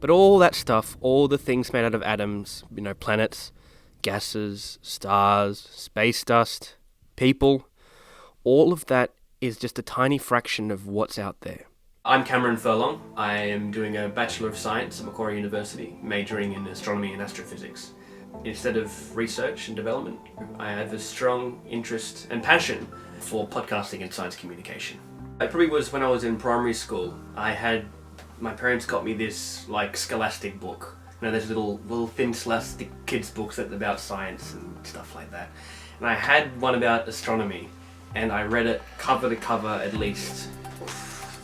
But all that stuff, all the things made out of atoms, planets, gases, stars, space dust, people, all of that is just a tiny fraction of what's out there. I'm Cameron Furlong. I am doing a Bachelor of Science at Macquarie University, majoring in astronomy and astrophysics. Instead of research and development, I have a strong interest and passion for podcasting and science communication. It probably was when I was in primary school. My parents got me this scholastic book. There's little thin scholastic kids books about science and stuff like that. And I had one about astronomy, and I read it cover to cover at least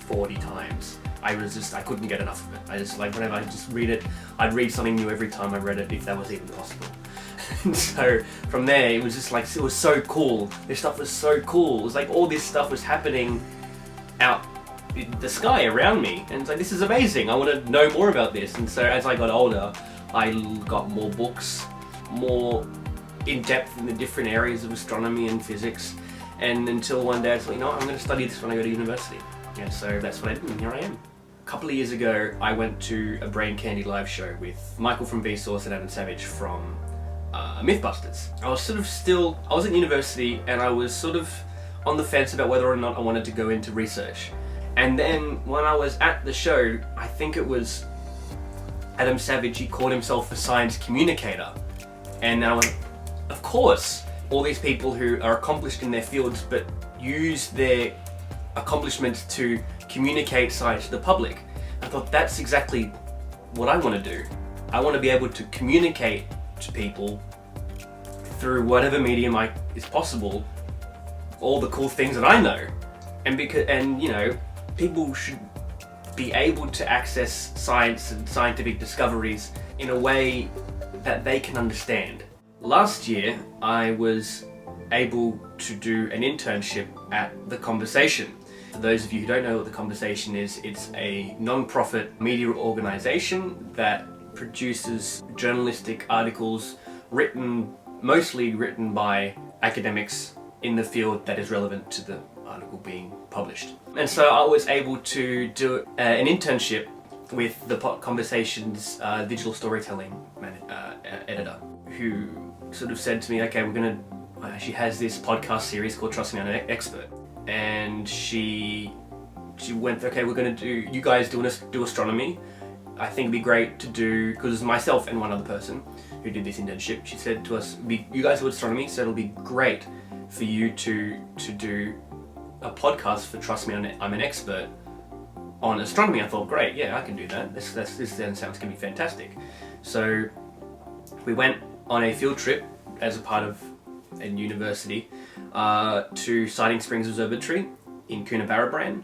40 times. I couldn't get enough of it. Whenever I just read it, I'd read something new every time I read it, if that was even possible. And so from there, it was just it was so cool. This stuff was so cool. It was all this stuff was happening out in the sky around me. And it's this is amazing. I want to know more about this. And so as I got older, I got more books, more in depth in the different areas of astronomy and physics. And until one day I was I'm going to study this when I go to university. Yeah, so that's what I did, and here I am. A couple of years ago, I went to a Brain Candy live show with Michael from Vsauce and Adam Savage from Mythbusters. I was in university, and I was sort of on the fence about whether or not I wanted to go into research. And then when I was at the show, I think it was Adam Savage, he called himself a science communicator. And I went, of course, all these people who are accomplished in their fields but use their accomplishments to communicate science to the public. I thought that's exactly what I want to do. I want to be able to communicate to people through whatever medium is possible all the cool things that I know. And people should be able to access science and scientific discoveries in a way that they can understand. Last year, I was able to do an internship at The Conversation. For those of you who don't know what The Conversation is, it's a non-profit media organisation that produces journalistic articles mostly written by academics in the field that is relevant to the article being published. And so I was able to do an internship with The Conversation's digital storytelling editor, who sort of said to me, okay, she has this podcast series called Trust Me, I'm an Expert. And she went, okay, you guys do astronomy. I think it'd be great to do, because it's myself and one other person who did this internship. She said to us, you guys do astronomy, so it'll be great for you to do a podcast for Trust Me, I'm an Expert on astronomy. I thought, great, yeah, I can do that. This then sounds going to be fantastic. So we went on a field trip as a part of a university to Siding Springs Observatory in Coonabarabran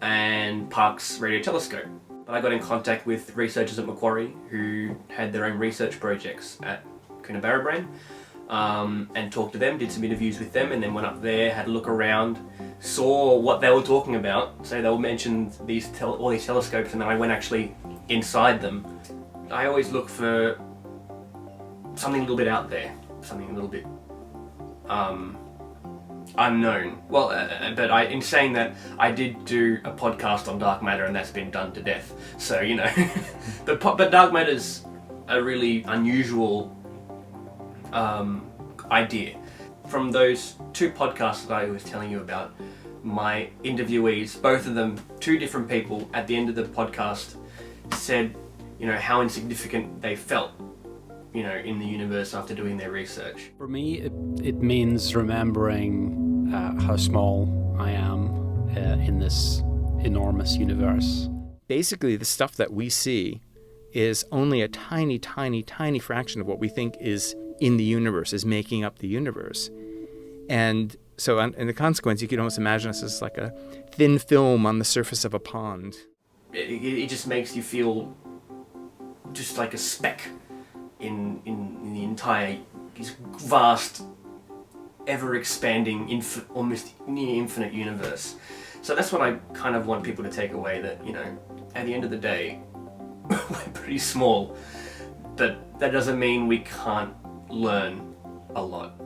and Parkes Radio Telescope. But I got in contact with researchers at Macquarie who had their own research projects at Coonabarabran and talked to them, did some interviews with them, and then went up there, had a look around, saw what they were talking about. So they will mention all these telescopes, and then I went actually inside them. I always look for something a little bit out there, something a little bit unknown. Well, in saying that, I did do a podcast on dark matter, and that's been done to death. So but dark matter's a really unusual idea. From those two podcasts that I was telling you about, my interviewees, both of them, two different people, at the end of the podcast said, how insignificant they felt in the universe after doing their research. For me, it means remembering how small I am in this enormous universe. Basically, the stuff that we see is only a tiny, tiny, tiny fraction of what we think is in the universe, is making up the universe. And so, in the consequence, you could almost imagine us as like a thin film on the surface of a pond. It just makes you feel just like a speck in the entire vast, ever-expanding, almost near infinite universe. So that's what I kind of want people to take away, that, at the end of the day, we're pretty small, but that doesn't mean we can't learn a lot.